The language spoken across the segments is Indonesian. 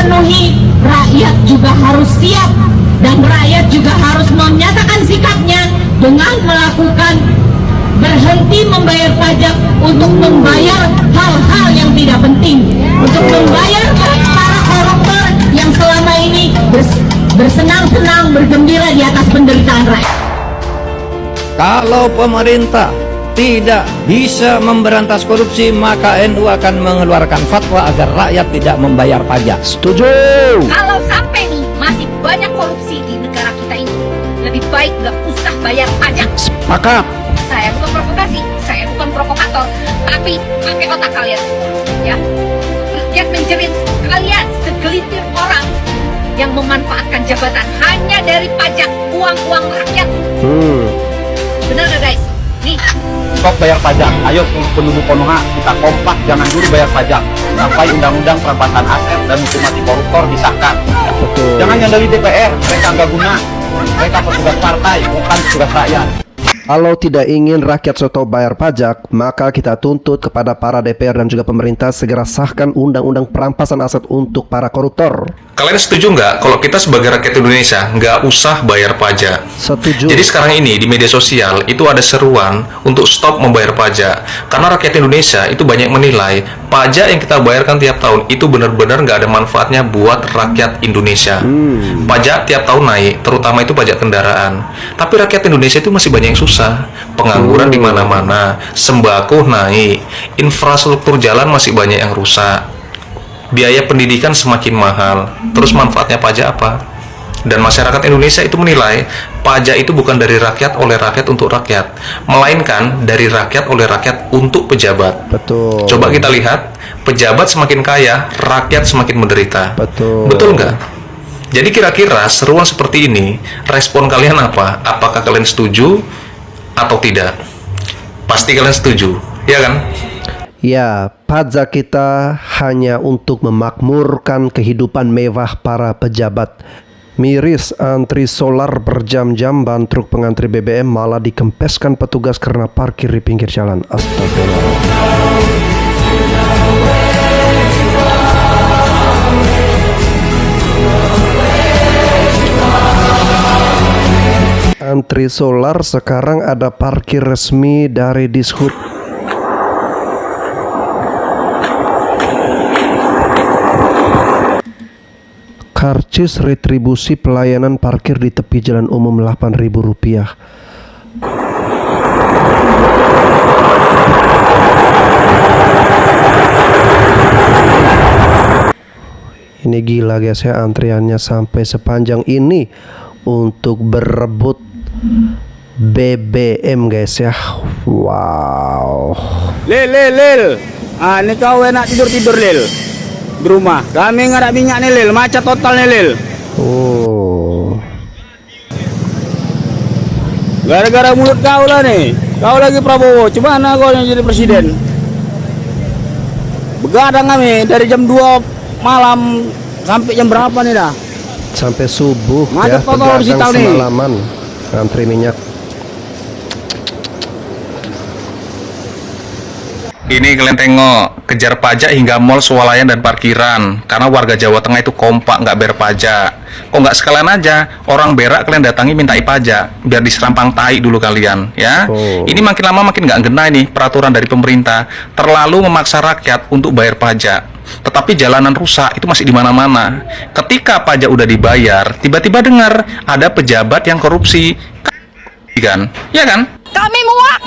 terpenuhi, rakyat juga harus siap dan rakyat juga harus menyatakan sikapnya dengan melakukan berhenti membayar pajak untuk membayar hal-hal yang tidak penting, untuk membayar para koruptor yang selama ini bersenang-senang, bergembira di atas penderitaan rakyat. Kalau pemerintah tidak bisa memberantas korupsi, maka NU akan mengeluarkan fatwa agar rakyat tidak membayar pajak. Setuju? Kalau sampai nih masih banyak korupsi di negara kita ini, lebih baik gak usah bayar pajak. Sepakat. Saya bukan provokasi, saya bukan provokator, tapi pakai otak kalian, ya. Rakyat menjerit kalian segelintir orang yang memanfaatkan jabatan hanya dari pajak uang-uang rakyat. Benar gak guys? Nih. Stop bayar pajak. Ayo penduduk Konoha, kita kompak, jangan dulu bayar pajak sampai undang-undang perampasan aset dan hukum mati koruptor disahkan. Betul. Jangan yang dari DPR, mereka nggak guna. Mereka petugas partai, bukan petugas rakyat. Kalau tidak ingin rakyat stop bayar pajak, maka kita tuntut kepada para DPR dan juga pemerintah segera sahkan undang-undang perampasan aset untuk para koruptor. Kalian setuju nggak kalau kita sebagai rakyat Indonesia nggak usah bayar pajak? Setuju. Jadi sekarang ini di media sosial itu ada seruan untuk stop membayar pajak. Karena rakyat Indonesia itu banyak menilai pajak yang kita bayarkan tiap tahun itu benar-benar nggak ada manfaatnya buat rakyat Indonesia. Pajak tiap tahun naik, terutama itu pajak kendaraan. Tapi rakyat Indonesia itu masih banyak yang susah. Pengangguran di mana-mana, sembako naik, infrastruktur jalan masih banyak yang rusak. Biaya pendidikan semakin mahal. Terus manfaatnya pajak apa? Dan masyarakat Indonesia itu menilai pajak itu bukan dari rakyat oleh rakyat untuk rakyat, melainkan dari rakyat oleh rakyat untuk pejabat. Betul. Coba kita lihat, pejabat semakin kaya, rakyat semakin menderita. Betul. Betul nggak? Jadi kira-kira seruan seperti ini, respon kalian apa? Apakah kalian setuju atau tidak? Pasti kalian setuju, ya kan? Ya, pajak kita hanya untuk memakmurkan kehidupan mewah para pejabat. Miris antri solar berjam-jam, ban truk pengantri BBM malah dikempeskan petugas karena parkir di pinggir jalan. Astagfirullah. Antri solar sekarang ada parkir resmi dari Dishub. Karcis retribusi pelayanan parkir di tepi jalan umum Rp8.000. Ini gila guys ya, antriannya sampai sepanjang ini untuk berebut BBM guys ya. Wow. Lil. Ini kau enak tidur Lil. Di rumah. Kami nggak ada minyak nih Lil, macet total nih Lil. Oh. Gara-gara mulut kau lah nih. Kau lagi Prabowo, gimana kau yang jadi presiden? Begadang kami dari jam 2 malam sampai jam berapa nih dah? Sampai subuh macet ya, total di begadang situ nih. semalaman antri minyak. Ini kalian tengok, kejar pajak hingga mall, swalayan, dan parkiran. Karena warga Jawa Tengah itu kompak nggak bayar pajak. Kok nggak sekalian aja orang berak kalian datangi mintai pajak, biar diserampang tai dulu kalian, ya. Ini makin lama makin nggak ngena ini peraturan dari pemerintah. Terlalu memaksa rakyat untuk bayar pajak. Tetapi jalanan rusak itu masih di mana-mana. Ketika pajak udah dibayar, tiba-tiba dengar ada pejabat yang korupsi, kan? Ya kan? Kami muak,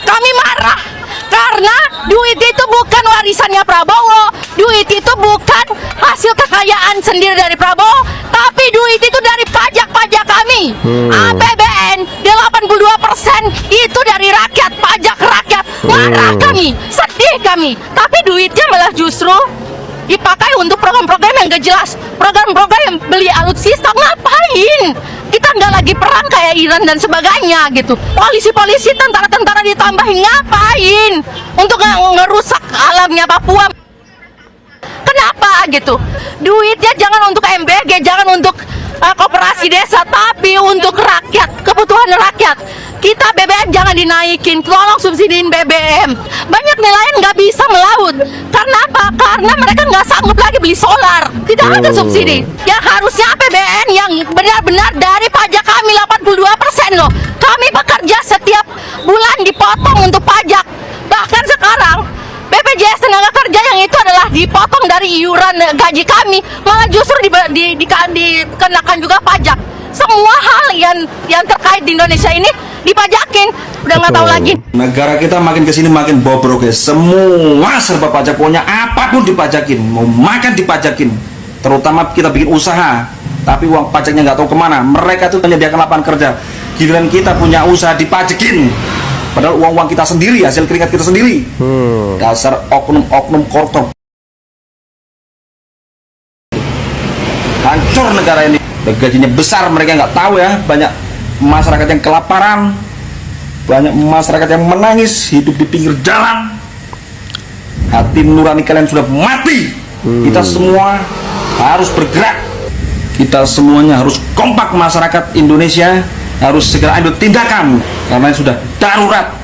kami marah. Karena duit itu bukan warisannya Prabowo, duit itu bukan hasil kekayaan sendiri dari Prabowo, tapi duit itu dari pajak-pajak kami. APBN 82% itu dari rakyat, pajak rakyat. Marah kami, sedih kami, tapi duitnya malah justru dipakai untuk program-program yang gak jelas, program-program yang beli alutsista. Ngapain? Kita nggak lagi perang kayak Iran dan sebagainya gitu. Polisi-polisi, tentara-tentara ditambahin ngapain? Untuk ngerusak alamnya Papua. Kenapa gitu? Duitnya jangan untuk MBG, jangan untuk koperasi desa, tapi untuk rakyat, kebutuhan rakyat. kita BBM jangan dinaikin, tolong subsidiin BBM. Banyak nelayan nggak bisa melaut. Karena apa? Karena mereka nggak sanggup lagi beli solar. Tidak ada subsidi. Yang harusnya APBN yang benar-benar dari pajak kami 82% loh. Kami bekerja setiap bulan dipotong untuk pajak. Bahkan sekarang BPJS tenaga kerja yang itu adalah dipotong dari iuran gaji kami, malah justru dikenakan juga pajak. Semua hal yang terkait di Indonesia ini dipajakin, udah nggak tahu lagi. Negara kita makin kesini makin bobrok ya. Semua serba pajak, pokoknya apapun dipajakin, mau makan dipajakin. Terutama kita bikin usaha, tapi uang pajaknya nggak tahu kemana. Mereka tuh menyediakan lapangan kerja, giliran kita punya usaha dipajakin. Padahal uang-uang kita sendiri, hasil keringat kita sendiri. Dasar oknum-oknum koruptor. Hancur negara ini. Gajinya besar, mereka nggak tahu ya. Banyak masyarakat yang kelaparan, banyak masyarakat yang menangis, hidup di pinggir jalan. Hati nurani kalian sudah mati. Kita semua harus bergerak. Kita semuanya harus kompak, masyarakat Indonesia harus segera ambil tindakan karena sudah darurat.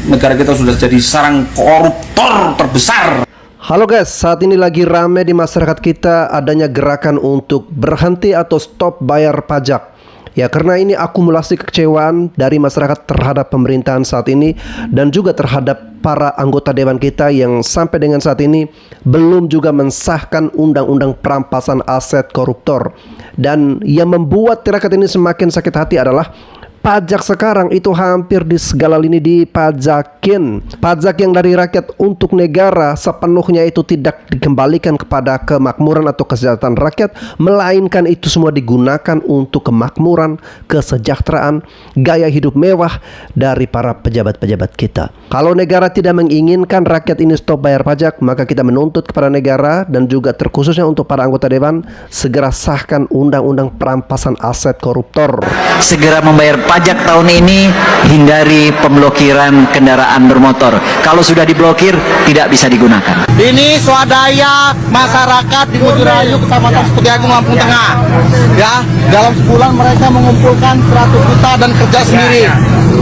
Negara kita sudah jadi sarang koruptor terbesar. Halo guys, saat ini lagi rame di masyarakat kita adanya gerakan untuk berhenti atau stop bayar pajak. Ya, karena ini akumulasi kekecewaan dari masyarakat terhadap pemerintahan saat ini dan juga terhadap para anggota dewan kita yang sampai dengan saat ini belum juga mensahkan undang-undang perampasan aset koruptor. Dan yang membuat rakyat ini semakin sakit hati adalah pajak sekarang itu hampir di segala lini dipajakin. Pajak yang dari rakyat untuk negara sepenuhnya itu tidak dikembalikan kepada kemakmuran atau kesejahteraan rakyat, melainkan itu semua digunakan untuk kemakmuran, kesejahteraan, gaya hidup mewah dari para pejabat-pejabat kita. Kalau negara tidak menginginkan rakyat ini stop bayar pajak, maka kita menuntut kepada negara dan juga terkhususnya untuk para anggota dewan segera sahkan undang-undang perampasan aset koruptor. Segera membayar pajak tahun ini, hindari pemblokiran kendaraan bermotor. Kalau sudah diblokir, tidak bisa digunakan. Ini swadaya masyarakat di Mujurayu, Kecamatan Setiagung, Lampung Tengah. Ya, dalam sebulan mereka mengumpulkan 100 juta dan kerja sendiri.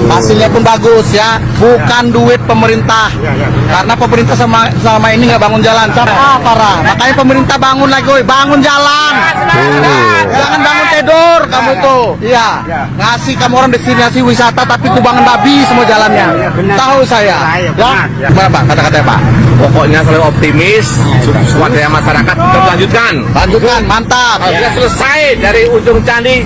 Hasilnya pun bagus ya, bukan duit pemerintah. Karena pemerintah selama ini nggak bangun jalan. Parah. Makanya pemerintah bangun lagi, bangun jalan. Jangan bangun tidur kamu itu. Iya, ngasih kamu orang destinasi wisata tapi kubangan babi semua jalannya. Tahu saya. Ya, gimana Pak? Kata-kata Pak. Pokoknya selalu optimis, swadaya masyarakat tetap lanjutkan. Lanjutkan, mantap. Sudah selesai dari ujung candi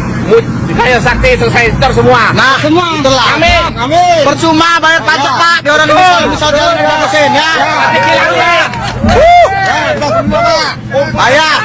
Kaya Sakti, selesai ter semua. Nah, semua itulah. Amin. Amin. Percuma bayar pajak Pak, di orang bisa jalan dengan mesin ya. Ayah.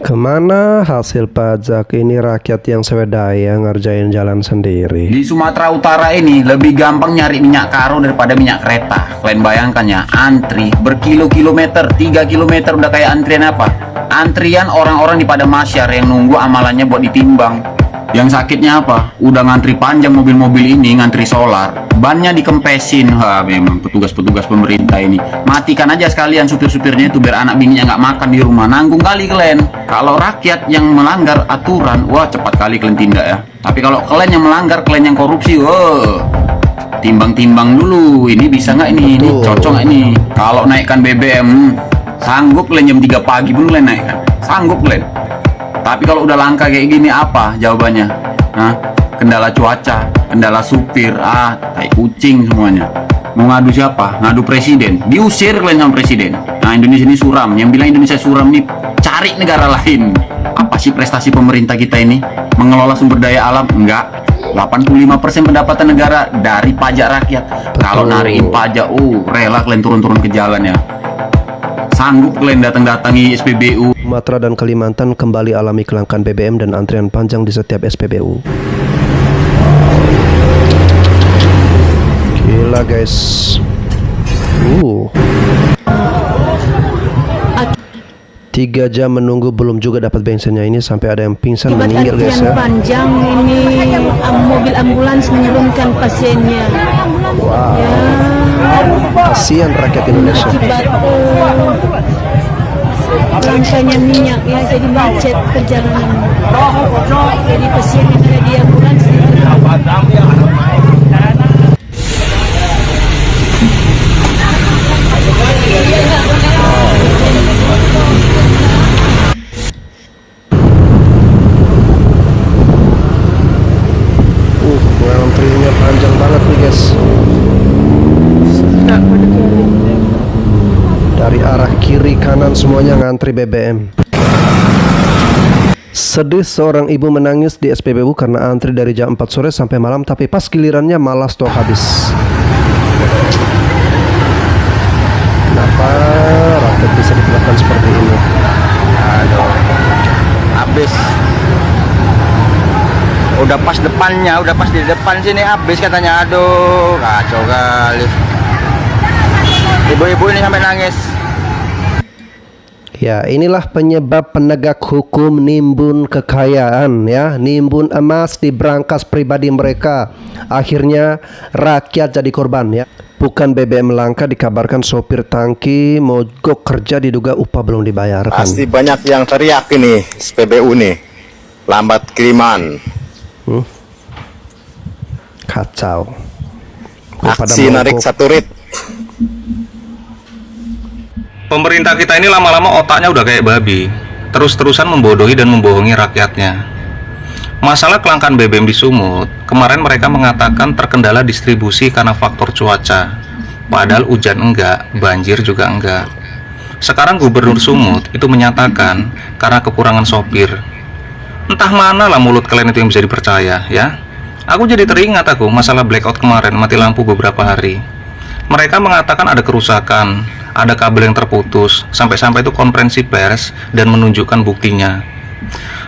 Kemana hasil pajak ini rakyat yang swadaya ngerjain jalan sendiri? Di Sumatera Utara ini lebih gampang nyari minyak karung daripada minyak kereta. Kalian bayangkan ya, antri berkilo-kilometer, 3 kilometer udah kayak antrian apa? Antrian orang-orang di Padang Masyar yang nunggu amalannya buat ditimbang. Yang sakitnya apa? Udah ngantri panjang mobil-mobil ini, ngantri solar, bannya dikempesin. Memang petugas-petugas pemerintah ini. Matikan aja sekalian supir-supirnya itu biar anak bininya nggak makan di rumah. Nanggung kali kalian. Kalau rakyat yang melanggar aturan, wah cepat kali kalian tindak ya. Tapi kalau kalian yang melanggar, kalian yang korupsi, timbang-timbang dulu. Ini bisa nggak ini cocok nggak ini? Kalau naikkan BBM, sanggup kalian jam 3 pagi pun kalian naikkan. Sanggup kalian. Tapi kalau udah langka kayak gini apa jawabannya? Kendala cuaca, kendala supir, kayak kucing semuanya. Mau ngadu siapa? Ngadu presiden. Diusir kalian sama presiden. Nah, Indonesia ini suram. Yang bilang Indonesia suram nih cari negara lain. Apa sih prestasi pemerintah kita ini? Mengelola sumber daya alam? Enggak. 85% pendapatan negara dari pajak rakyat. Kalau nariin pajak, rela kalian turun-turun ke jalan ya. Sanggup kalian datang-datangi SPBU. Sumatera dan Kalimantan kembali alami kelangkaan BBM dan antrian panjang di setiap SPBU. Gila guys. 3 jam menunggu belum juga dapat bensinnya, ini sampai ada yang pingsan meninggal guys ya. Panjang ini mobil ambulans menurunkan pasiennya. Wow. Kasihan rakyat Indonesia. Akibat langkanya minyak ya, jadi macet perjalanan. Jadi pasien yang ada di ambulans kanan semuanya ngantri BBM. Sedih seorang ibu menangis di SPBU karena antri dari jam 4 sore sampai malam, tapi pas gilirannya malah stok habis. Kenapa rakyat bisa diperlakukan seperti ini? Aduh, habis. Udah pas depannya, udah pas di depan sini habis katanya. Aduh, kacau kali. Ibu-ibu ini sampai nangis. Ya, inilah penyebab penegak hukum nimbun kekayaan, ya, nimbun emas di brankas pribadi mereka. Akhirnya rakyat jadi korban, ya. Bukan BBM langka, dikabarkan sopir tangki mogok kerja diduga upah belum dibayarkan. Pasti banyak yang teriak ini, SPBU nih. Lambat kiriman. Kacau. Aksi narik satu rit. Pemerintah kita ini lama-lama otaknya udah kayak babi, terus-terusan membodohi dan membohongi rakyatnya. Masalah kelangkaan BBM di Sumut, kemarin mereka mengatakan terkendala distribusi karena faktor cuaca. Padahal hujan enggak, banjir juga enggak. Sekarang Gubernur Sumut itu menyatakan karena kekurangan sopir. Entah mana lah mulut kalian itu yang bisa dipercaya, ya. Aku jadi teringat masalah blackout kemarin, mati lampu beberapa hari. Mereka mengatakan ada kerusakan, ada kabel yang terputus, sampai-sampai itu konferensi pers dan menunjukkan buktinya.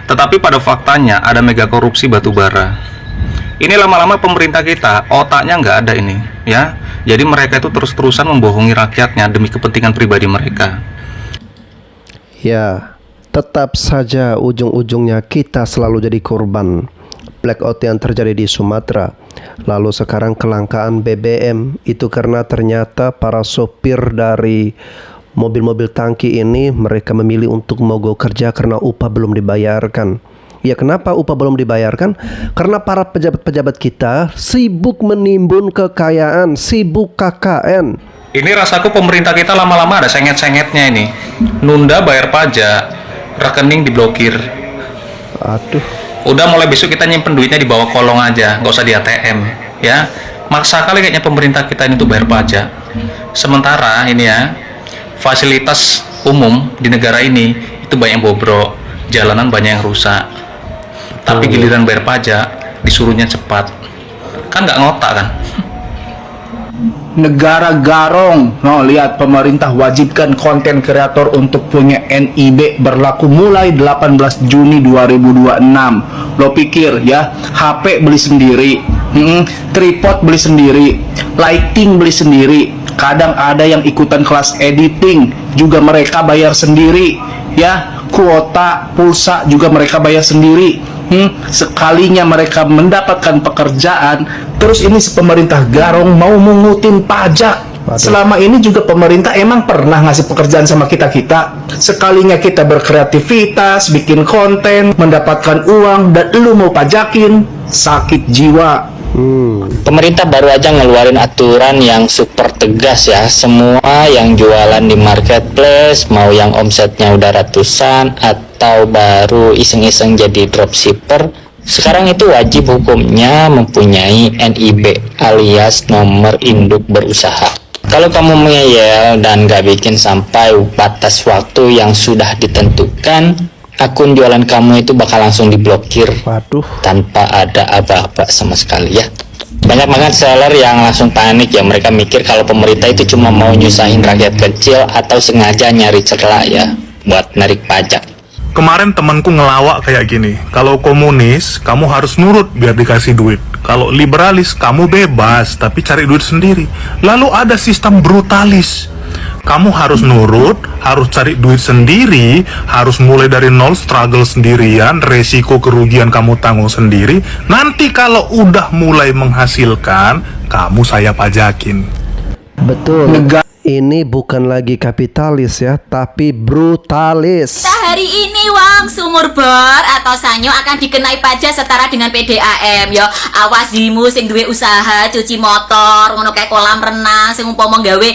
Tetapi pada faktanya ada mega korupsi batubara. Ini lama-lama pemerintah kita otaknya nggak ada ini, ya. Jadi mereka itu terus-terusan membohongi rakyatnya demi kepentingan pribadi mereka. Ya, tetap saja ujung-ujungnya kita selalu jadi korban blackout yang terjadi di Sumatera. Lalu sekarang kelangkaan BBM itu karena ternyata para sopir dari mobil-mobil tangki ini mereka memilih untuk mogok kerja karena upah belum dibayarkan. Ya, kenapa upah belum dibayarkan? Karena para pejabat-pejabat kita sibuk menimbun kekayaan, sibuk KKN. Ini rasaku pemerintah kita lama-lama ada sengit-sengitnya ini. Nunda bayar pajak, rekening diblokir. Aduh. Udah mulai besok kita nyimpen duitnya di bawah kolong aja, nggak usah di ATM, ya. Maksa kali kayaknya pemerintah kita ini tuh bayar pajak. Sementara ini ya, fasilitas umum di negara ini itu banyak bobrok, jalanan banyak yang rusak. Tapi giliran bayar pajak disuruhnya cepat, kan nggak ngotak kan? Negara garong. No, lihat, pemerintah wajibkan konten kreator untuk punya NIB berlaku mulai 18 Juni 2026. Lo pikir ya, HP beli sendiri, tripod beli sendiri, lighting beli sendiri. Kadang ada yang ikutan kelas editing juga mereka bayar sendiri, ya. Kuota pulsa juga mereka bayar sendiri. Sekalinya mereka mendapatkan pekerjaan, terus ini pemerintah garong mau mengutin pajak. Selama ini juga pemerintah emang pernah ngasih pekerjaan sama kita-kita. Sekalinya kita berkreativitas, bikin konten, mendapatkan uang, dan lu mau pajakin, sakit jiwa. Pemerintah baru aja ngeluarin aturan yang super tegas ya. Semua yang jualan di marketplace, mau yang omsetnya udah ratusan atau baru iseng-iseng jadi dropshipper, sekarang itu wajib hukumnya mempunyai NIB alias nomor induk berusaha. Kalau kamu mengeyel dan gak bikin sampai batas waktu yang sudah ditentukan, akun jualan kamu itu bakal langsung diblokir. Tanpa ada aba-aba sama sekali ya. Banyak banget seller yang langsung panik ya. Mereka mikir kalau pemerintah itu cuma mau nyusahin rakyat kecil atau sengaja nyari celah ya buat narik pajak. Kemarin temanku ngelawak kayak gini, kalau komunis kamu harus nurut biar dikasih duit, kalau liberalis kamu bebas tapi cari duit sendiri. Lalu ada sistem brutalis, kamu harus nurut, harus cari duit sendiri, harus mulai dari nol, struggle sendirian, resiko kerugian kamu tanggung sendiri. Nanti kalau udah mulai menghasilkan, kamu saya pajakin. Betul. Ini bukan lagi kapitalis ya, tapi brutalis. Hari ini wong sumur bor atau sanyo akan dikenai pajak setara dengan PDAM ya. Awas dirimu sing duwe usaha cuci motor, ngono kayak kolam renang, sing umpama gawe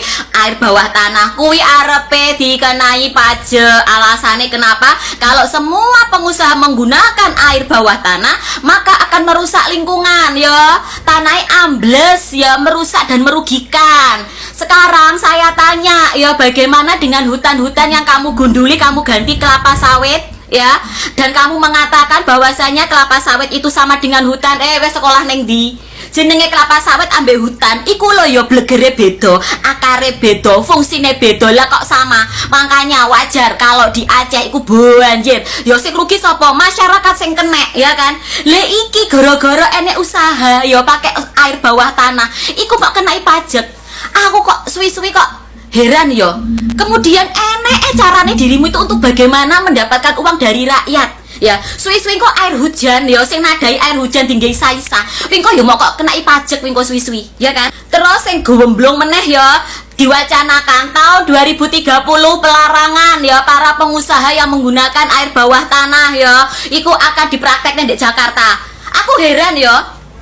air bawah tanah kuwi arepe dikenai pajak. Alasannya kenapa? Kalau semua pengusaha menggunakan air bawah tanah, maka akan merusak lingkungan ya. Tanahnya ambles ya, merusak dan merugikan. Sekarang saya saya tanya, ya bagaimana dengan hutan-hutan yang kamu gunduli, kamu ganti kelapa sawit, ya? Dan kamu mengatakan bahwasanya kelapa sawit itu sama dengan hutan. Wes sekolah neng di jenenge kelapa sawit ambek hutan iku lho ya blegere beda, akare beda, fungsine beda. Lah kok sama? Makanya wajar kalau di Aceh iku banjir. Ya sing rugi sapa? Masyarakat sing kenek, ya kan? Le iki gara-gara enek usaha ya pakai air bawah tanah. Iku kok kenai pajak. Aku kok suwi-suwi kok heran ya. Kemudian enek carane dirimu itu untuk bagaimana mendapatkan uang dari rakyat. Ya, suwi-suwi kok air hujan ya sing nadai air hujan tinggi saisa. Wing kok ya mau kok kenai pajak wing kok suwi-suwi, ya kan? Terus sing gomblong meneh ya diwacanakan tahun 2030 pelarangan ya para pengusaha yang menggunakan air bawah tanah ya iku akan dipraktekkan di Jakarta. Aku heran ya.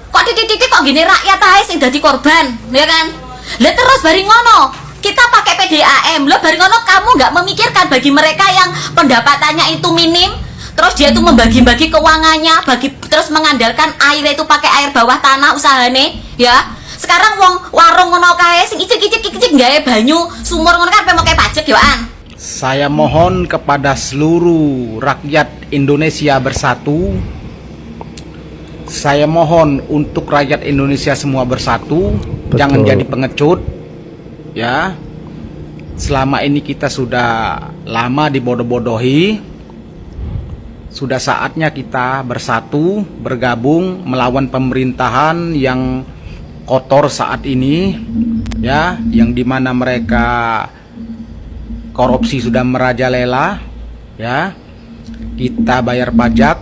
Kok titik-titik kok gini rakyat ae sing dadi korban, ya kan? Lah terus bari ngono kita pakai PDAM. Lah bari ngono kamu nggak memikirkan bagi mereka yang pendapatannya itu minim. Terus dia tuh membagi-bagi keuangannya, terus mengandalkan air itu pakai air bawah tanah usahane, ya. Sekarang wong warung ngono kae sing icik-icik gawe banyu sumur ngono kan mau kayak pajak ya, An. Saya mohon kepada seluruh rakyat Indonesia bersatu. Saya mohon untuk rakyat Indonesia semua bersatu. Betul. Jangan jadi pengecut. Ya. Selama ini kita sudah lama dibodoh-bodohi. Sudah saatnya kita bersatu, bergabung melawan pemerintahan yang kotor saat ini, ya, yang dimana mereka korupsi sudah merajalela, ya. Kita bayar pajak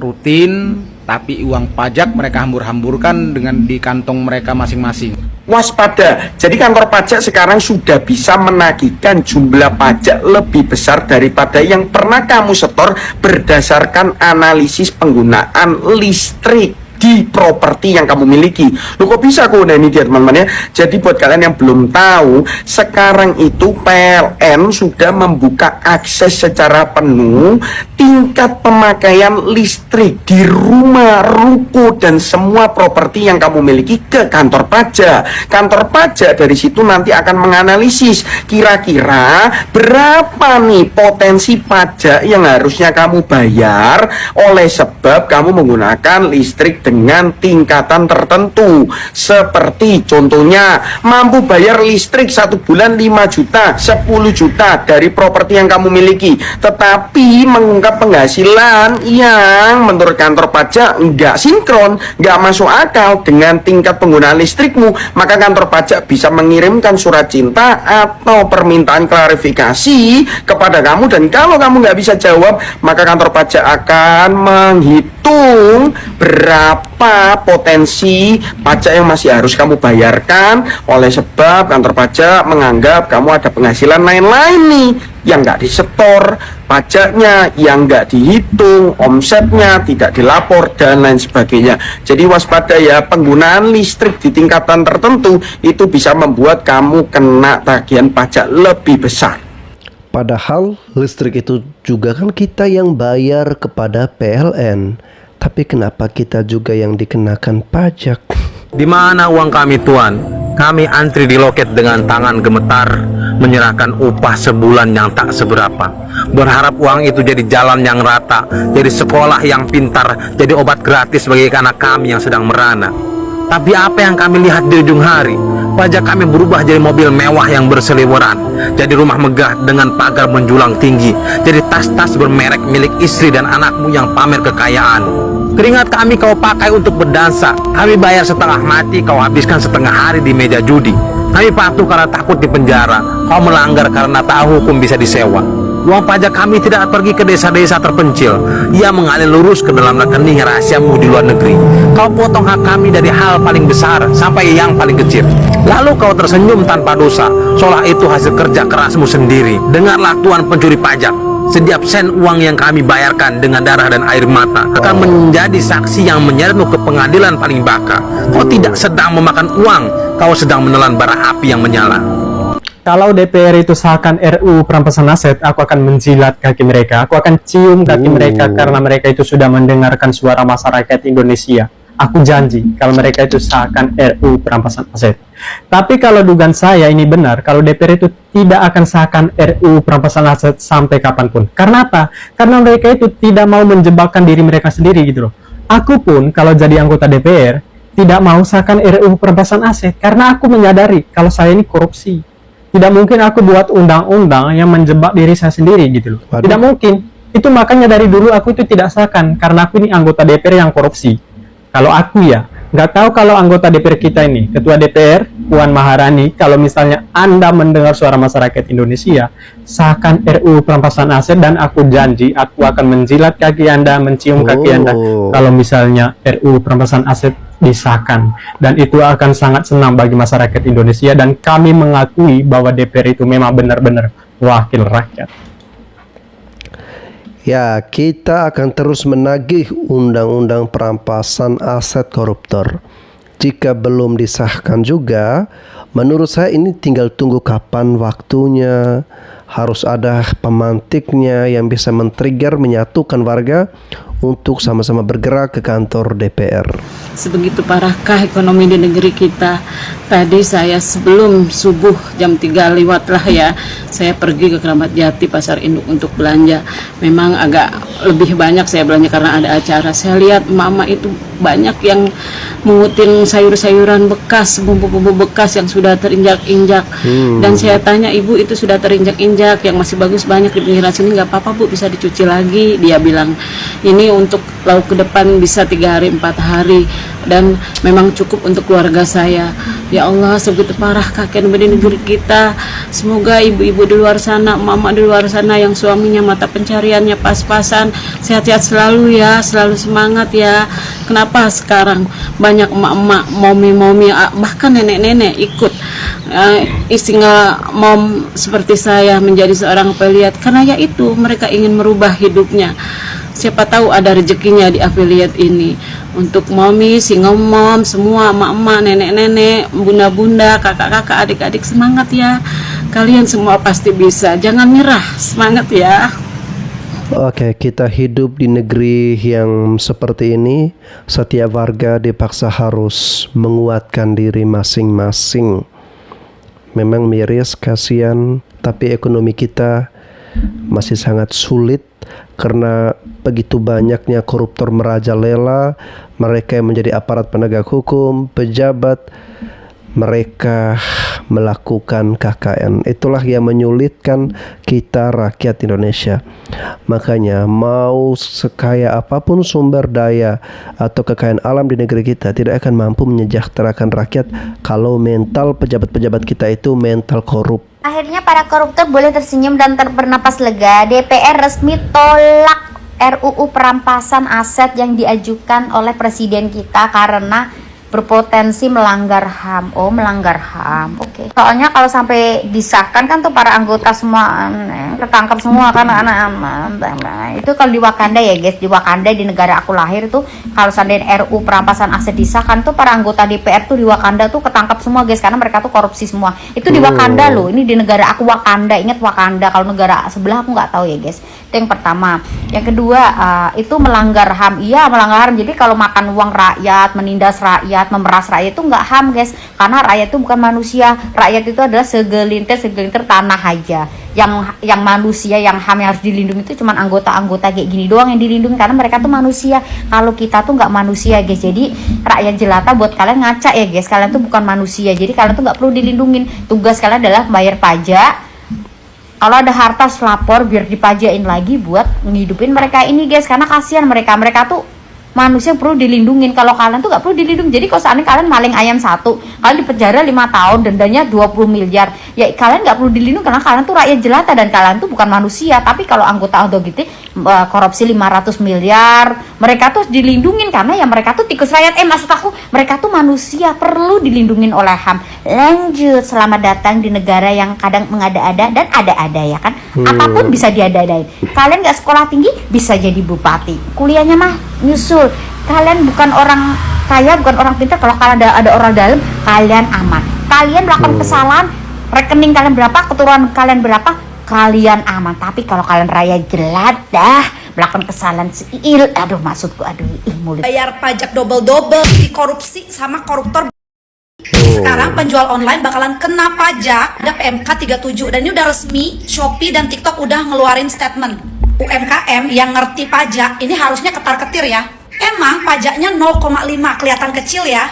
rutin, tapi uang pajak mereka hambur-hamburkan dengan di kantong mereka masing-masing. Waspada, jadi kantor pajak sekarang sudah bisa menagihkan jumlah pajak lebih besar daripada yang pernah kamu setor berdasarkan analisis penggunaan listrik di properti yang kamu miliki. Loh kok bisa aku udah ini dia teman-teman ya. Jadi buat kalian yang belum tahu, sekarang itu PLN sudah membuka akses secara penuh tingkat pemakaian listrik di rumah, ruko, dan semua properti yang kamu miliki ke kantor pajak. Kantor pajak dari situ nanti akan menganalisis kira-kira berapa nih potensi pajak yang harusnya kamu bayar oleh sebab kamu menggunakan listrik dengan tingkatan tertentu. Seperti contohnya mampu bayar listrik 1 bulan 5 juta, 10 juta dari properti yang kamu miliki, tetapi mengungkap penghasilan yang menurut kantor pajak nggak sinkron, nggak masuk akal dengan tingkat penggunaan listrikmu, maka kantor pajak bisa mengirimkan surat cinta atau permintaan klarifikasi kepada kamu. Dan kalau kamu nggak bisa jawab, maka kantor pajak akan menghitung berapa potensi pajak yang masih harus kamu bayarkan, oleh sebab kantor pajak menganggap kamu ada penghasilan lain-lain nih yang nggak disetor pajaknya, yang nggak dihitung omsetnya, tidak dilapor, dan lain sebagainya. Jadi waspada ya, penggunaan listrik di tingkatan tertentu itu bisa membuat kamu kena tagihan pajak lebih besar. Padahal listrik itu juga kan kita yang bayar kepada PLN. Tapi kenapa kita juga yang dikenakan pajak? Di mana uang kami, Tuan? Kami antri di loket dengan tangan gemetar, menyerahkan upah sebulan yang tak seberapa. Berharap uang itu jadi jalan yang rata, jadi sekolah yang pintar, jadi obat gratis bagi anak kami yang sedang merana. Tapi apa yang kami lihat di ujung hari? Pajak kami berubah jadi mobil mewah yang berseliweran, jadi rumah megah dengan pagar menjulang tinggi, jadi tas-tas bermerek milik istri dan anakmu yang pamer kekayaan. Keringat kami kau pakai untuk berdansa, kami bayar setengah mati, kau habiskan setengah hari di meja judi. Kami patuh karena takut di penjara, kau melanggar karena tahu hukum bisa disewa. Uang pajak kami tidak pergi ke desa-desa terpencil, ia mengalir lurus ke dalam rekening rahasiamu di luar negeri. Kau potong hak kami dari hal paling besar sampai yang paling kecil. Lalu kau tersenyum tanpa dosa, seolah itu hasil kerja kerasmu sendiri. Dengarlah Tuan pencuri pajak, setiap sen uang yang kami bayarkan dengan darah dan air mata akan menjadi saksi yang menyeretmu ke pengadilan paling baka. Kau tidak sedang memakan uang, kau sedang menelan bara api yang menyala. Kalau DPR itu sahkan RUU perampasan aset, aku akan menjilat kaki mereka. Aku akan cium kaki mereka karena mereka itu sudah mendengarkan suara masyarakat Indonesia. aku janji kalau mereka itu sahkan RUU perampasan aset. Tapi kalau dugaan saya ini benar, kalau DPR itu tidak akan sahkan RUU perampasan aset sampai kapanpun. Karena apa? Karena mereka itu tidak mau menjebakkan diri mereka sendiri gitu loh. Aku pun kalau jadi anggota DPR tidak mau sahkan RUU perampasan aset karena aku menyadari kalau saya ini korupsi. Tidak mungkin aku buat undang-undang yang menjebak diri saya sendiri gitu loh. Tidak mungkin. Itu makanya dari dulu aku itu tidak sahkan karena aku ini anggota DPR yang korupsi. Kalau aku ya, nggak tahu kalau anggota DPR kita ini, Ketua DPR Puan Maharani, kalau misalnya Anda mendengar suara masyarakat Indonesia, sahkan RUU perampasan aset dan aku janji aku akan menjilat kaki Anda, mencium kaki Anda kalau misalnya RUU perampasan aset disahkan, dan itu akan sangat senang bagi masyarakat Indonesia dan kami mengakui bahwa DPR itu memang benar-benar wakil rakyat. Ya, kita akan terus menagih undang-undang perampasan aset koruptor. Jika belum disahkan juga, menurut saya ini tinggal tunggu kapan waktunya. Harus ada pemantiknya yang bisa men-trigger, menyatukan warga untuk sama-sama bergerak ke kantor DPR. Sebegitu parahkah ekonomi di negeri kita? Tadi saya sebelum subuh jam 3 lewat lah ya, saya pergi ke Keramat Jati Pasar Induk untuk belanja. Memang agak lebih banyak saya belanja karena ada acara. Saya lihat emak-emak itu banyak yang mengutin sayur-sayuran bekas, bumbu-bumbu bekas yang sudah terinjak-injak. Dan saya tanya, ibu itu sudah terinjak-injak, yang masih bagus banyak di pinggiran sini, nggak apa-apa bu, bisa dicuci lagi. Dia bilang ini untuk lauk ke depan bisa 3 hari 4 hari dan memang cukup untuk keluarga saya. Ya Allah, sebegitu parah kakek di negeri kita. Semoga ibu-ibu di luar sana, mama di luar sana yang suaminya mata pencariannya pas-pasan, sehat-sehat selalu ya, selalu semangat ya. Kenapa sekarang banyak emak-emak, momi-momi, bahkan nenek-nenek ikut single mom seperti saya menjadi seorang pelihat, karena ya itu mereka ingin merubah hidupnya. Siapa tahu ada rezekinya di affiliate ini. Untuk momi, single mom, semua emak-emak, nenek-nenek, bunda-bunda, kakak-kakak, adik-adik, semangat ya. Kalian semua pasti bisa. Jangan nyerah, semangat ya. Oke, kita hidup di negeri yang seperti ini. Setiap warga dipaksa harus menguatkan diri masing-masing. Memang miris, kasihan, tapi ekonomi kita masih sangat sulit karena begitu banyaknya koruptor merajalela. Mereka yang menjadi aparat penegak hukum, pejabat, mereka melakukan KKN. Itulah yang menyulitkan kita rakyat Indonesia. Makanya mau sekaya apapun sumber daya atau kekayaan alam di negeri kita tidak akan mampu menyejahterakan rakyat kalau mental pejabat-pejabat kita itu mental korup. Akhirnya para koruptor boleh tersenyum dan bernapas lega. DPR resmi tolak RUU perampasan aset yang diajukan oleh presiden kita karena berpotensi melanggar HAM. Oh, melanggar HAM. Oke. Soalnya kalau sampai disahkan kan tuh para anggota semua ketangkap semua kan anak-anak. Itu kalau di Wakanda ya, guys. Di Wakanda, di negara aku lahir tuh, kalau seandainya RUU perampasan aset disahkan tuh para anggota DPR tuh di Wakanda tuh ketangkap semua, guys, karena mereka tuh korupsi semua. Itu di Wakanda loh. Ini di negara aku Wakanda. Ingat Wakanda. Kalau negara sebelah aku nggak tahu ya, guys. Itu yang pertama. Yang kedua, itu melanggar HAM. Iya, melanggar HAM. Jadi kalau makan uang rakyat, menindas rakyat, memeras rakyat itu nggak HAM, guys, karena rakyat itu bukan manusia. Rakyat itu adalah segelintir tanah aja. Yang manusia, yang HAM yang harus dilindungi itu cuma anggota-anggota kayak gini doang yang dilindungi karena mereka tuh manusia. Kalau kita tuh nggak manusia, guys. Jadi rakyat jelata buat kalian ngaca ya, guys. Kalian tuh bukan manusia. Jadi kalian tuh nggak perlu dilindungin. Tugas kalian adalah bayar pajak. Kalau ada harta lapor biar dipajain lagi buat ngehidupin mereka ini, guys, karena kasihan mereka tuh manusia perlu dilindungin. Kalau kalian tuh gak perlu dilindungi. Jadi kalau seandainya kalian maling ayam 1, kalian dipenjara 5 tahun, dendanya 20 miliar, ya kalian gak perlu dilindungi karena kalian tuh rakyat jelata dan kalian tuh bukan manusia. Tapi kalau anggota gitu korupsi 500 miliar, mereka tuh dilindungin karena ya mereka tuh tikus rakyat. Maksud aku mereka tuh manusia, perlu dilindungin oleh HAM. Lanjut, selamat datang di negara yang kadang mengada-ada dan ada-ada ya kan. Apapun bisa diada-adain. Kalian gak sekolah tinggi bisa jadi bupati, kuliahnya mah nyusul. Kalian bukan orang kaya, bukan orang pintar. Kalau kalian ada orang dalam, kalian aman. Kalian melakukan kesalahan, rekening kalian berapa, keturunan kalian berapa, kalian aman. Tapi kalau kalian raya jelata, melakukan kesalahan aduh maksudku aduh mulut. Bayar pajak double-double, dikorupsi sama koruptor. Sekarang penjual online bakalan kena pajak. Ada PMK 37 dan ini udah resmi. Shopee dan TikTok udah ngeluarin statement. UMKM yang ngerti pajak ini harusnya ketar-ketir ya. Emang pajaknya 0,5 kelihatan kecil ya.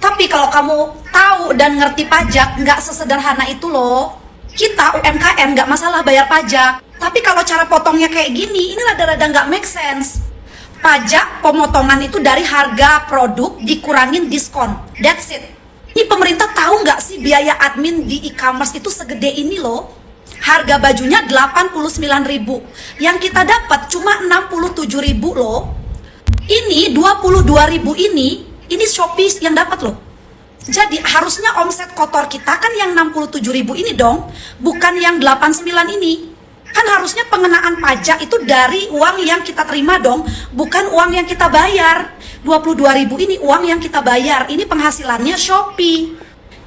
Tapi kalau kamu tahu dan ngerti pajak, nggak sesederhana itu loh. Kita UMKM nggak masalah bayar pajak. Tapi kalau cara potongnya kayak gini, ini rada-rada nggak make sense. Pajak pemotongan itu dari harga produk dikurangin diskon. That's it. Ini pemerintah tahu nggak sih biaya admin di e-commerce itu segede ini loh? Harga bajunya 89.000, yang kita dapat cuma 67.000 loh. Ini 22.000 ini Shopee yang dapat loh. Jadi harusnya omset kotor kita kan yang 67.000 ini dong, bukan yang 89 ini. Kan harusnya pengenaan pajak itu dari uang yang kita terima dong, bukan uang yang kita bayar. 22.000 ini uang yang kita bayar, ini penghasilannya Shopee.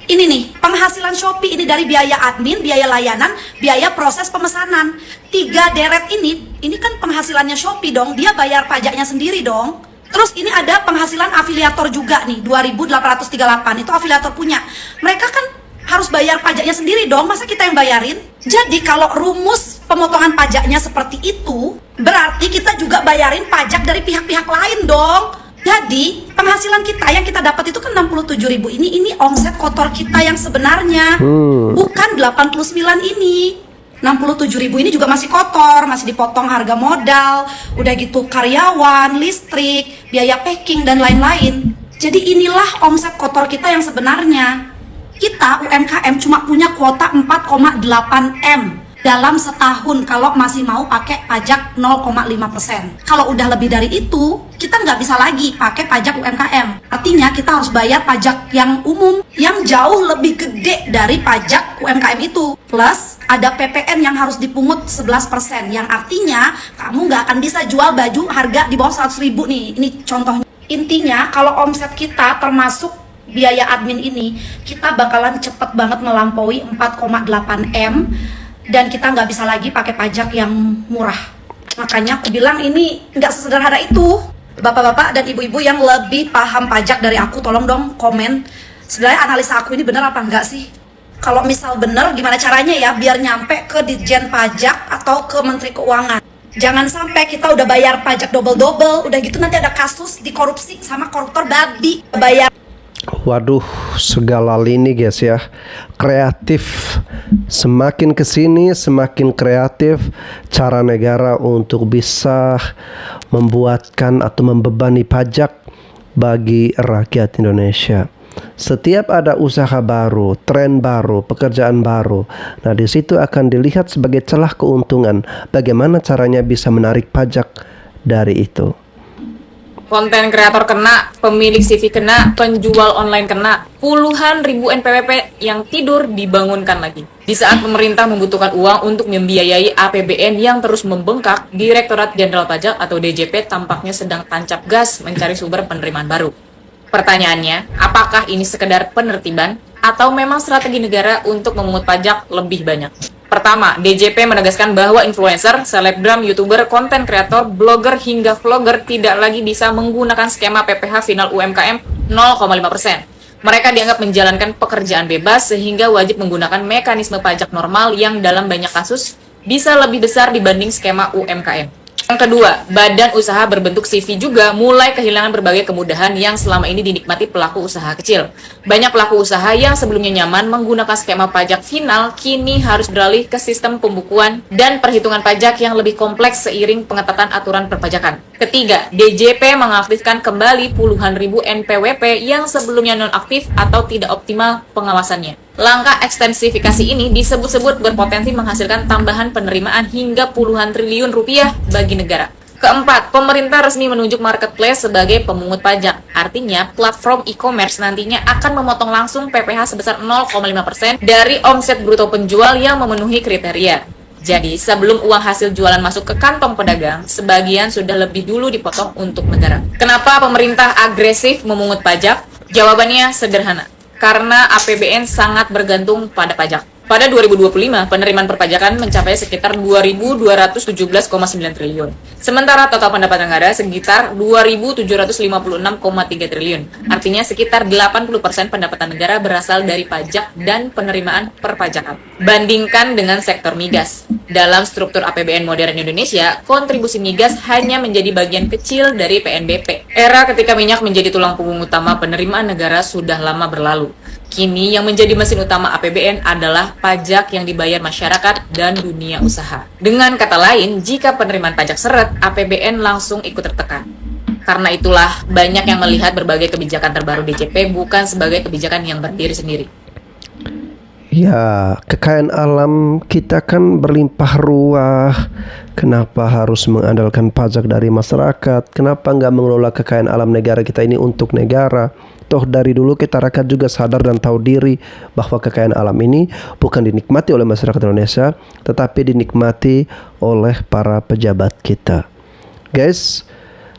Ini nih, penghasilan Shopee ini dari biaya admin, biaya layanan, biaya proses pemesanan. 3 deret ini kan penghasilannya Shopee dong, dia bayar pajaknya sendiri dong. Terus ini ada penghasilan afiliator juga nih, 2.838, itu afiliator punya. Mereka kan harus bayar pajaknya sendiri dong, masa kita yang bayarin? Jadi kalau rumus pemotongan pajaknya seperti itu, berarti kita juga bayarin pajak dari pihak-pihak lain dong. Jadi penghasilan kita yang kita dapat itu kan 67.000 ini omset kotor kita yang sebenarnya, bukan 89 ini. 67.000 ini juga masih kotor, masih dipotong harga modal, udah gitu karyawan, listrik, biaya packing dan lain-lain. Jadi inilah omset kotor kita yang sebenarnya. Kita UMKM cuma punya kuota 4,8 M dalam setahun kalau masih mau pakai pajak 0,5%. Kalau udah lebih dari itu, kita nggak bisa lagi pakai pajak UMKM. Artinya kita harus bayar pajak yang umum yang jauh lebih gede dari pajak UMKM itu. Plus ada PPN yang harus dipungut 11%, yang artinya kamu nggak akan bisa jual baju harga di bawah 100.000 nih. Ini contohnya. Intinya kalau omset kita termasuk biaya admin ini, kita bakalan cepet banget melampaui 4,8 M. Dan kita nggak bisa lagi pakai pajak yang murah. Makanya aku bilang ini nggak sesederhana itu. Bapak-bapak dan ibu-ibu yang lebih paham pajak dari aku, tolong dong komen. Sebenarnya analisa aku ini benar apa enggak sih? Kalau misal benar, gimana caranya ya biar nyampe ke Ditjen Pajak atau ke Menteri Keuangan. Jangan sampai kita udah bayar pajak double-double, udah gitu nanti ada kasus dikorupsi sama koruptor babi. Bayar. Waduh, segala lini guys ya. Kreatif. Semakin kesini semakin kreatif cara negara untuk bisa membuatkan atau membebani pajak bagi rakyat Indonesia. Setiap ada usaha baru, tren baru, pekerjaan baru, nah di situ akan dilihat sebagai celah keuntungan. Bagaimana caranya bisa menarik pajak dari itu. Konten kreator kena, pemilik CV kena, penjual online kena, puluhan ribu NPWP yang tidur dibangunkan lagi. Di saat pemerintah membutuhkan uang untuk membiayai APBN yang terus membengkak, Direktorat Jenderal Pajak atau DJP tampaknya sedang tancap gas mencari sumber penerimaan baru. Pertanyaannya, apakah ini sekedar penertiban atau memang strategi negara untuk memungut pajak lebih banyak? Pertama, DJP menegaskan bahwa influencer, selebgram, youtuber, konten kreator, blogger hingga vlogger tidak lagi bisa menggunakan skema PPh final UMKM 0,5%. Mereka dianggap menjalankan pekerjaan bebas sehingga wajib menggunakan mekanisme pajak normal yang dalam banyak kasus bisa lebih besar dibanding skema UMKM. Yang kedua, badan usaha berbentuk CV juga mulai kehilangan berbagai kemudahan yang selama ini dinikmati pelaku usaha kecil. Banyak pelaku usaha yang sebelumnya nyaman menggunakan skema pajak final kini harus beralih ke sistem pembukuan dan perhitungan pajak yang lebih kompleks seiring pengetatan aturan perpajakan. Ketiga, DJP mengaktifkan kembali puluhan ribu NPWP yang sebelumnya nonaktif atau tidak optimal pengawasannya. Langkah ekstensifikasi ini disebut-sebut berpotensi menghasilkan tambahan penerimaan hingga puluhan triliun rupiah bagi negara. Keempat, pemerintah resmi menunjuk marketplace sebagai pemungut pajak. Artinya, platform e-commerce nantinya akan memotong langsung PPh sebesar 0,5% dari omset bruto penjual yang memenuhi kriteria. Jadi, sebelum uang hasil jualan masuk ke kantong pedagang, sebagian sudah lebih dulu dipotong untuk negara. Kenapa pemerintah agresif memungut pajak? Jawabannya sederhana. Karena APBN sangat bergantung pada pajak. Pada 2025, penerimaan perpajakan mencapai sekitar 2.217,9 triliun. Sementara total pendapatan negara sekitar 2.756,3 triliun. Artinya sekitar 80% pendapatan negara berasal dari pajak dan penerimaan perpajakan. Bandingkan dengan sektor migas. Dalam struktur APBN modern Indonesia, kontribusi migas hanya menjadi bagian kecil dari PNBP. Era ketika minyak menjadi tulang punggung utama penerimaan negara sudah lama berlalu. Kini yang menjadi mesin utama APBN adalah pajak yang dibayar masyarakat dan dunia usaha. Dengan kata lain, jika penerimaan pajak seret, APBN langsung ikut tertekan. Karena itulah, banyak yang melihat berbagai kebijakan terbaru DJP bukan sebagai kebijakan yang berdiri sendiri. Ya, kekayaan alam kita kan berlimpah ruah. Kenapa harus mengandalkan pajak dari masyarakat? Kenapa nggak mengelola kekayaan alam negara kita ini untuk negara? Toh dari dulu kita rakyat juga sadar dan tahu diri bahwa kekayaan alam ini bukan dinikmati oleh masyarakat Indonesia, tetapi dinikmati oleh para pejabat kita. Guys,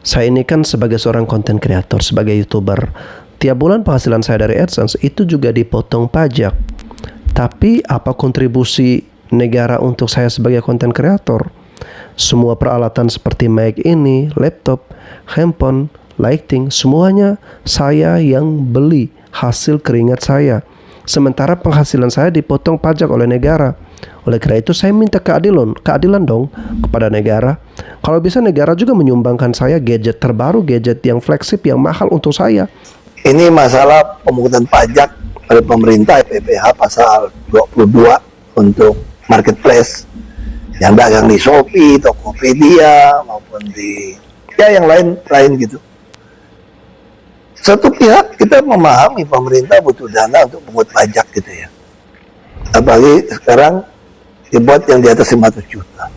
saya ini kan sebagai seorang content creator, sebagai YouTuber, tiap bulan penghasilan saya dari AdSense itu juga dipotong pajak. Tapi apa kontribusi negara untuk saya sebagai content creator? Semua peralatan seperti mic ini, laptop, handphone, lighting, semuanya saya yang beli, hasil keringat saya. Sementara penghasilan saya dipotong pajak oleh negara. Oleh karena itu saya minta keadilan dong kepada negara. Kalau bisa negara juga menyumbangkan saya gadget terbaru, gadget yang flagship, yang mahal untuk saya. Ini masalah pemungutan pajak oleh pemerintah PPh pasal 22 untuk marketplace yang dagang di Shopee, Tokopedia maupun di yang lain gitu. Satu pihak kita memahami pemerintah butuh dana untuk pungut pajak gitu ya. Apalagi sekarang dibuat yang di atas 500 juta.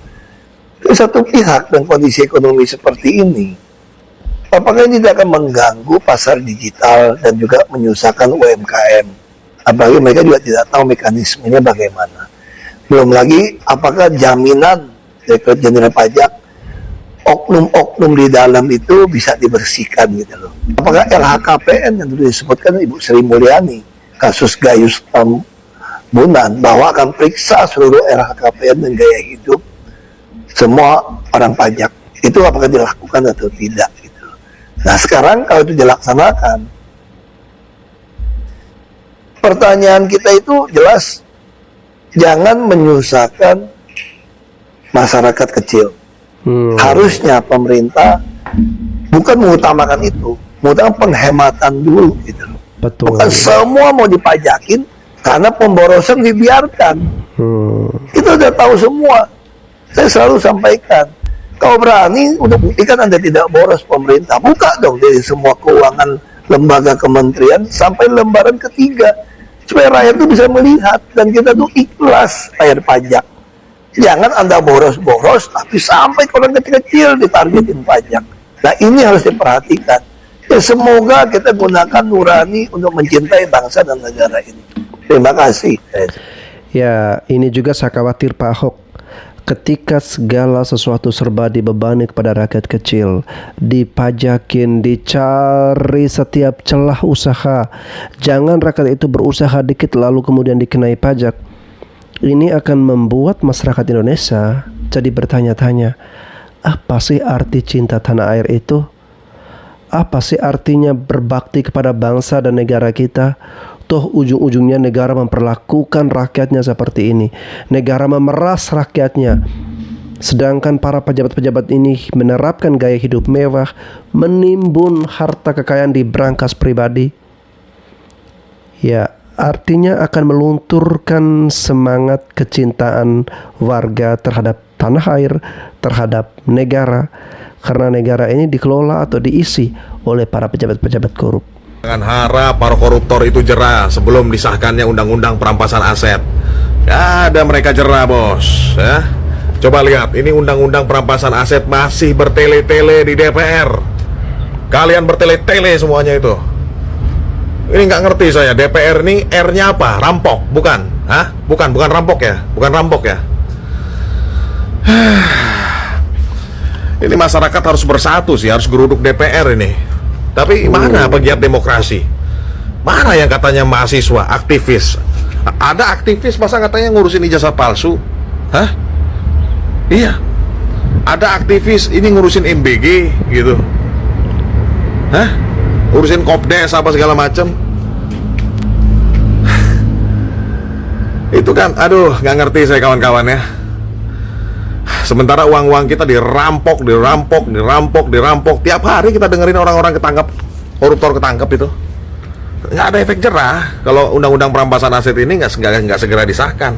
Itu satu pihak dan kondisi ekonomi seperti ini, apakah ini tidak akan mengganggu pasar digital dan juga menyusahkan UMKM? Apalagi mereka juga tidak tahu mekanismenya bagaimana. Belum lagi apakah jaminan Direktorat Jenderal Pajak oknum-oknum di dalam itu bisa dibersihkan gitu loh. Apakah LHKPN yang dulu disebutkan Ibu Sri Mulyani, kasus Gayus Tambunan, bahwa akan periksa seluruh LHKPN dan gaya hidup semua orang pajak, itu apakah dilakukan atau tidak gitu. Nah sekarang kalau itu dilaksanakan, pertanyaan kita itu jelas, jangan menyusahkan masyarakat kecil. Harusnya pemerintah bukan mengutamakan itu, mengutamakan penghematan dulu gitu. Betul. Bukan semua mau dipajakin karena pemborosan dibiarkan. Kita udah tahu semua. Saya selalu sampaikan, kalau berani untuk buktikan Anda tidak boros pemerintah, buka dong dari semua keuangan lembaga kementerian sampai lembaran ketiga, supaya rakyat itu bisa melihat dan kita tuh ikhlas bayar pajak. Jangan Anda boros-boros tapi sampai ke orang kecil-kecil ditargetin pajak. Nah ini harus diperhatikan. Ya semoga kita gunakan nurani untuk mencintai bangsa dan negara ini. Terima kasih. Ya, ini juga saya khawatir Pak Ahok. Ketika segala sesuatu serba dibebani kepada rakyat kecil, dipajakin, dicari setiap celah usaha. Jangan rakyat itu berusaha dikit lalu kemudian dikenai pajak. Ini akan membuat masyarakat Indonesia jadi bertanya-tanya, apa sih arti cinta tanah air itu? Apa sih artinya berbakti kepada bangsa dan negara kita? Toh ujung-ujungnya negara memperlakukan rakyatnya seperti ini. Negara memeras rakyatnya. Sedangkan para pejabat-pejabat ini menerapkan gaya hidup mewah, menimbun harta kekayaan di brankas pribadi. Ya, artinya akan melunturkan semangat kecintaan warga terhadap tanah air, terhadap negara, karena negara ini dikelola atau diisi oleh para pejabat-pejabat korup. Jangan harap para koruptor itu jerah sebelum disahkannya undang-undang perampasan aset. Ya ada mereka jerah bos ya. Coba lihat, ini undang-undang perampasan aset masih bertele-tele di DPR. Kalian bertele-tele semuanya itu. Ini nggak ngerti saya, DPR ini R-nya apa? Rampok? Bukan? Hah? Bukan rampok ya? Bukan rampok ya? Ini masyarakat harus bersatu sih, harus geruduk DPR ini. Tapi mana pegiat demokrasi? Mana yang katanya mahasiswa, aktivis, Ada aktivis masa katanya ngurusin ijazah palsu? Hah? Iya. Ada aktivis ini ngurusin MBG gitu. Hah? Urusin Kopdes apa segala macam. Itu kan, aduh, nggak ngerti saya kawan-kawan ya. Sementara uang-uang kita dirampok. Tiap hari kita dengerin orang-orang ketangkap, koruptor ketangkap itu. Nggak ada efek jerah kalau undang-undang perampasan aset ini nggak segera disahkan.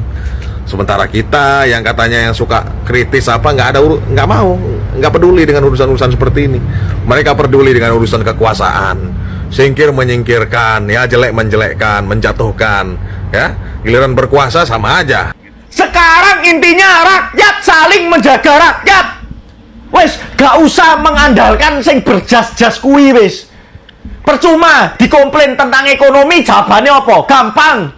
Sementara kita yang katanya yang suka kritis apa nggak peduli dengan urusan-urusan seperti ini. Mereka peduli dengan urusan kekuasaan, singkir menyingkirkan, ya, jelek menjelekkan, menjatuhkan, ya. Giliran berkuasa sama aja. Sekarang intinya rakyat saling menjaga rakyat. Wes, gak usah mengandalkan sing berjas-jas kuwi wis. Percuma dikomplain tentang ekonomi, jawabannya apa? Gampang.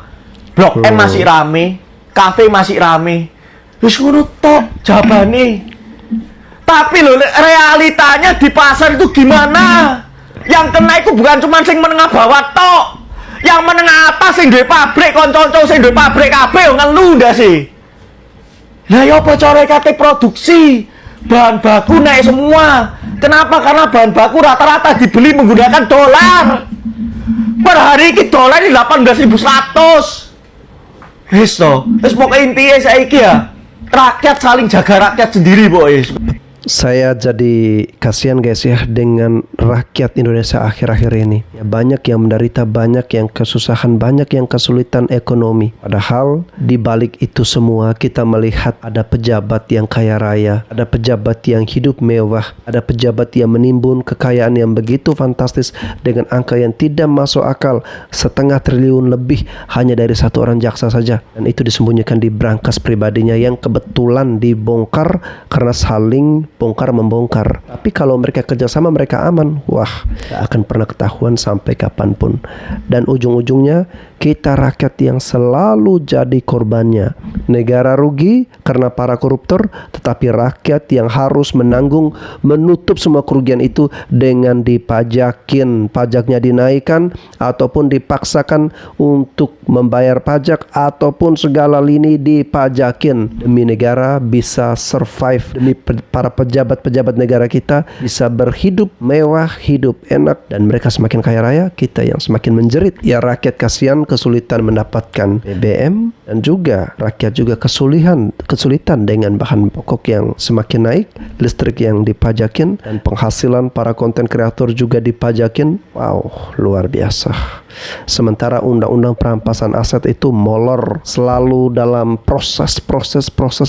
Blok M masih rame, kafe masih rame. Wis ngono tok jawabane. Tapi loh, realitanya di pasar itu gimana? Yang kena itu bukan cuma sing menengah bawah tok. Yang menengah atas sing duwe pabrik, konco-konco sing duwe pabrik kabeh ngeluh ndak sih? Lah ya apa cara kate produksi? Bahan baku naik semua. Kenapa? Karena bahan baku rata-rata dibeli menggunakan dolar. Per hari ini dolar ini 18.100. Wis to. Wis pokoke intinya saiki ya, rakyat saling jaga rakyat sendiri, boys. Saya jadi kasihan guys ya dengan rakyat Indonesia akhir-akhir ini. Ya, banyak yang menderita, banyak yang kesusahan, banyak yang kesulitan ekonomi. Padahal di balik itu semua kita melihat ada pejabat yang kaya raya, ada pejabat yang hidup mewah, ada pejabat yang menimbun kekayaan yang begitu fantastis dengan angka yang tidak masuk akal, 0,5 triliun lebih hanya dari satu orang jaksa saja. Dan itu disembunyikan di brankas pribadinya yang kebetulan dibongkar karena saling bongkar-membongkar. Tapi kalau mereka kerjasama, mereka aman. Wah, gak akan pernah ketahuan sampai kapanpun. Dan ujung-ujungnya kita rakyat yang selalu jadi korbannya. Negara rugi karena para koruptor, tetapi rakyat yang harus menanggung, menutup semua kerugian itu dengan dipajakin. Pajaknya dinaikkan ataupun dipaksakan untuk membayar pajak ataupun segala lini dipajakin. Demi negara bisa survive, demi para pejabat-pejabat negara kita bisa berhidup mewah, hidup enak, dan mereka semakin kaya raya, kita yang semakin menjerit. Ya, rakyat kasihan kesulitan mendapatkan BBM, dan juga rakyat juga kesulitan dengan bahan pokok yang semakin naik, listrik yang dipajakin, dan penghasilan para konten kreator juga dipajakin. Wow, luar biasa. Sementara undang-undang perampasan aset itu molor selalu dalam proses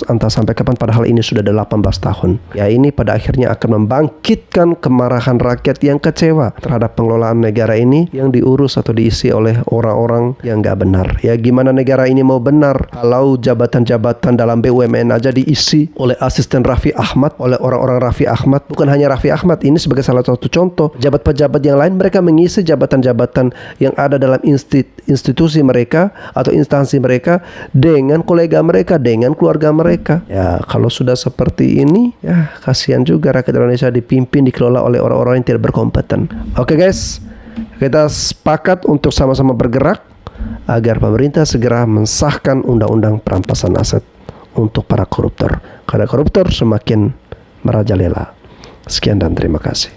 entah sampai kapan, padahal ini sudah 18 tahun. Ya, ini pada akhirnya akan membangkitkan kemarahan rakyat yang kecewa terhadap pengelolaan negara ini yang diurus atau diisi oleh orang-orang yang gak benar. Ya, gimana negara ini mau benar kalau jabatan-jabatan dalam BUMN aja diisi oleh asisten Raffi Ahmad, oleh orang-orang Raffi Ahmad. Bukan hanya Raffi Ahmad, ini sebagai salah satu contoh. Pejabat-pejabat yang lain mereka mengisi jabatan-jabatan yang ada dalam institusi mereka atau instansi mereka dengan kolega mereka, dengan keluarga mereka. Ya, kalau sudah seperti ini, ya kasihan juga rakyat Indonesia dipimpin, dikelola oleh orang-orang yang tidak berkompeten. Oke guys, kita sepakat untuk sama-sama bergerak agar pemerintah segera mensahkan undang-undang perampasan aset untuk para koruptor. Karena koruptor semakin merajalela. Sekian dan terima kasih.